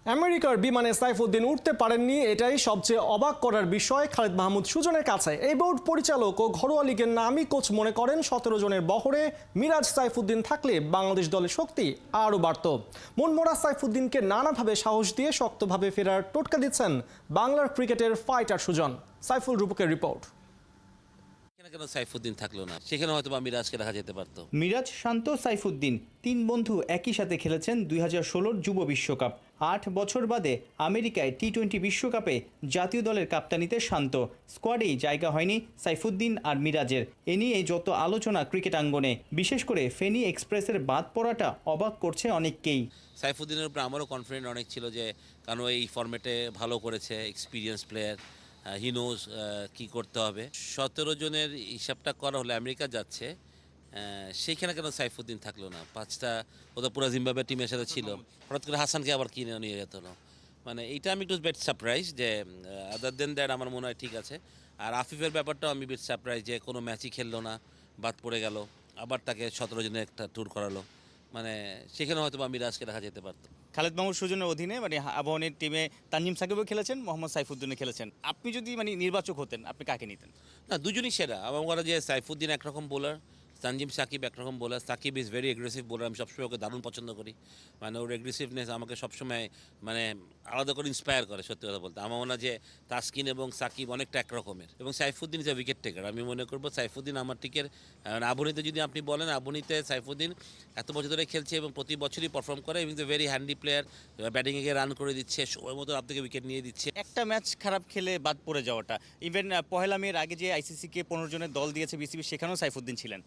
আমেরিকার বিমানে সাইফুদ্দিন উঠতে পারেননি, এটাই সবচেয়ে অবাক করার বিষয় খালেদ মাহমুদ সুজনের কাছে। এই বোর্ড পরিচালক ও ঘরোয়া লীগের নামী কোচ মনে করেন 17 জনের বহরে মিরাজ সাইফুদ্দিন থাকলে বাংলাদেশ দলের শক্তি আরও বাড়ত। মনমরা সাইফুদ্দিনকে নানাভাবে সাহস দিয়ে শক্তভাবে ফেরার টোটকা দিচ্ছেন বাংলার ক্রিকেটের ফাইটার সুজন। সাইফুল রূপকের রিপোর্ট। কেন সাইফুদ্দিন থাকলো না, সেখানে হয়তো মিরাজকে রাখা যেতে পারত। মিরাজ, শান্ত, সাইফুদ্দিন তিন বন্ধু একই সাথে খেলেছেন 2016 যুব বিশ্বকাপ। 8 বছর বাদে আমেরিকায় টি-20 বিশ্বকাপে জাতীয় দলের কাপ্তানিতে শান্ত। স্কোয়াডেই জায়গা হয়নি সাইফুদ্দিন আর মিরাজের। এ নিয়ে যত আলোচনা ক্রিকেট আঙ্গনে, বিশেষ করে ফেনী এক্সপ্রেসের বাদ পড়াটা অবাক করছে অনেককেই। সাইফুদ্দিনের উপর আমারও কনফিডেন্ট অনেক ছিল, যে কারণ এই ফরম্যাটে ভালো করেছে, এক্সপিরিয়েন্স প্লেয়ার, হি নোজ কী করতে হবে। 17 জনের হিসাবটা করা হলে আমেরিকা যাচ্ছে, সেইখানে কেন সাইফুদ্দিন থাকলো না? 5টা ও তো পুরো জিম্বাবুয়ে টিমের সাথে ছিল, হঠাৎ করে হাসানকে আবার কিনে নিয়ে যেত না। মানে এইটা আমি একটু বেট সারপ্রাইজ, যে আদার দেন দ্যাট আমার মনে হয় ঠিক আছে। আর আফিফের ব্যাপারটাও আমি বেট সারপ্রাইজ, যে কোনো ম্যাচই খেললো না, বাদ পড়ে গেল, আবার তাকে 17 জনের একটা ট্যুর করালো। মানে সেখানে হয়তো বা মিরাজকে রাখা যেতে পারতো। খালেদ মাহমুদ সুজনের অধীনে আবাহনীর টিমে তানজিম সাকিবও খেলেছেন, মোহাম্মদ সাইফুদ্দিনও খেলেছেন। আপনি যদি নির্বাচক হতেন, আপনি কাকে নিতেন? না, দুজনই সেরা। আমার মনে হয় যে সাইফুদ্দিন একরকম বোলার, তানজিম সাকিব একরকম bowler. Sakib is very aggressive bowler, আমি সবসময় ওকে দারুণ পছন্দ করি। মানে ওর এগ্রেসিভনেস আমাকে সবসময় মানে আলাদা করে ইন্সপায়ার করে, সত্যি কথা বলতে। আমার মনে হয় যে তাসকিন এবং সাকিব অনেকটা একরকমের। এবং Saifuddin is a wicket taker. আমি মনে করবো সাইফুদ্দিন আমার টিকের আবুনিতে যদি আপনি বলেন, আবুনিতে সাইফুদ্দিন এত বছর ধরে খেলছে এবং প্রতি বছরই পারফর্ম করে, এবং is a very handy player. ব্যাটিংয়ে গিয়ে রান করে দিচ্ছে, সময় মতো আপনাকে উইকেট নিয়ে দিচ্ছে। একটা ম্যাচ খারাপ খেলে বাদ পড়ে যাওয়াটা, ইভেন পহেলা মের আগে যে আইসিসিকে 15 জনের দল দিয়েছে বিসিবি, সেখানেও সাইফুদ্দিন ছিলেন।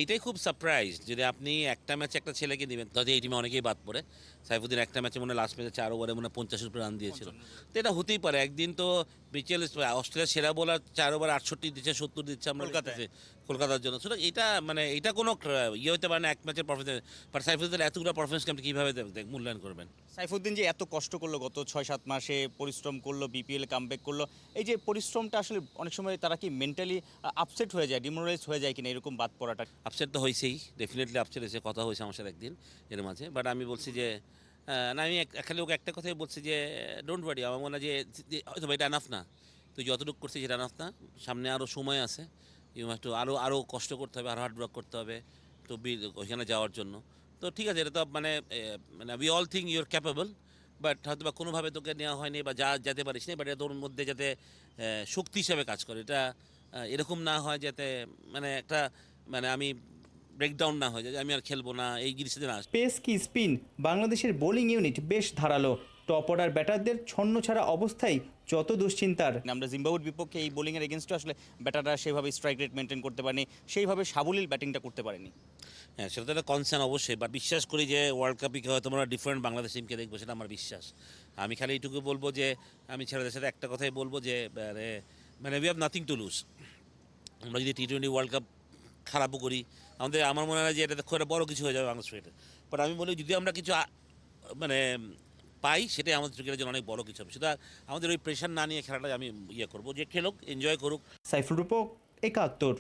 এইটাই খুব সারপ্রাইজ, যদি আপনি একটা ম্যাচে একটা ছেলেকে দিবেন, তাহলে এই টিমে অনেকেই বাদ পড়ে। সাইফুদ্দিন একটা ম্যাচে মনে লাস্ট ম্যাচে 4 ওভারে মনে 50 উপরে রান দিয়েছিল। তো এটা হতেই পারে। একদিন তো বিচেল অস্ট্রেলিয়ার সেরা বোলার 4 ওভার 68 দিচ্ছে, 70 দিচ্ছে আমরা কলকাতার জন্য। সুতরাং এটা মানে এটা কোনো ইয়ে হতে পারে না এক ম্যাচের পারফরমেন্স। বাট সাইফুদ্দিন এতগুলো পারফরমেন্সকে আপনি কীভাবে মূল্যায়ন করবেন? সাইফুদ্দিন যে এত কষ্ট করলো, গত 6-7 মাসে পরিশ্রম করলো, বিপিএল কামব্যাক করলো, এই যে পরিশ্রমটা আসলে অনেক সময় তারা কি মেন্টালি আপসেট হয়ে যায়, ডিমোরালাইজ হয়ে যায় কিনা এরকম বাদ পড়াটা? আপসেট তো হয়েছেই, ডেফিনেটলি আপসেট হয়েছে। কথা হয়েছে আমার সাথে একদিন এর মাঝে। বাট আমি বলছি যে না, আমি খালি ওকে একটা কথাই বলছি যে ডোন্ট ওয়ারি। আমার মনে হয় যে হয়তো এটা এনাফ না, তুই যতটুকু করছিস সেটা এনাফ না। সামনে আরও সময় আছে, ইউ হ্যাভ টু আরও কষ্ট করতে হবে, আরও হার্ড ওয়ার্ক করতে হবে তো ওইখানে যাওয়ার জন্য। তো ঠিক আছে, এটা তো মানে মানে we all think your capable, but হয়তো বা কোনোভাবে তোকে নেওয়া হয়নি বা যেতে পারিস না। বাট এটা তোর মধ্যে যাতে শক্তি হিসাবে কাজ করে, এটা এরকম না হয় যাতে মানে একটা মানে আমি ব্রেকডাউন না হয়ে যায়, আমি আর খেলবো না, এই জিনিসটা না। পেস কি স্পিন, বাংলাদেশের বোলিং ইউনিট বেশ ধারালো। টপ অর্ডার ব্যাটারদের ছন্ন ছাড়া অবস্থায় যত দুশ্চিন্তার। আমরা জিম্বাবুয়ের বিপক্ষে এই বোলিংয়ের এগেনস্টে আসলে ব্যাটাররা সেভাবে স্ট্রাইক রেট মেনটেন করতে পারেনি, সেইভাবে সাবলীল ব্যাটিংটা করতে পারেনি। হ্যাঁ, সেটা তো একটা কনসার্ন অবশ্যই। বাট বিশ্বাস করি যে ওয়ার্ল্ড কাপে হয়তো আমরা ডিফারেন্ট বাংলাদেশ টিমকে দেখবো, সেটা আমার বিশ্বাস। আমি খালি এইটুকু বলবো যে আমি ছেলেদের সাথে একটা কথাই বলবো যে মানে we have nothing to lose. আমরা যদি টি-20 ওয়ার্ল্ড কাপ খারাপও করি, আমার মনে হয় যে এটা খুব একটা বড়ো কিছু হয়ে যাবে বাংলাদেশ ক্রিকেটে। বাট আমি বলি যদি আমরা কিছু মানে পাই, সেটাই আমাদের ক্রিকেটের জন্য অনেক বড় কিছু হবে। সেটা আমাদের ওই প্রেশার না নিয়ে খেলাটা আমি করবো, যে খেলুক, এনজয় করুক। সাইফুল রূপক, 71।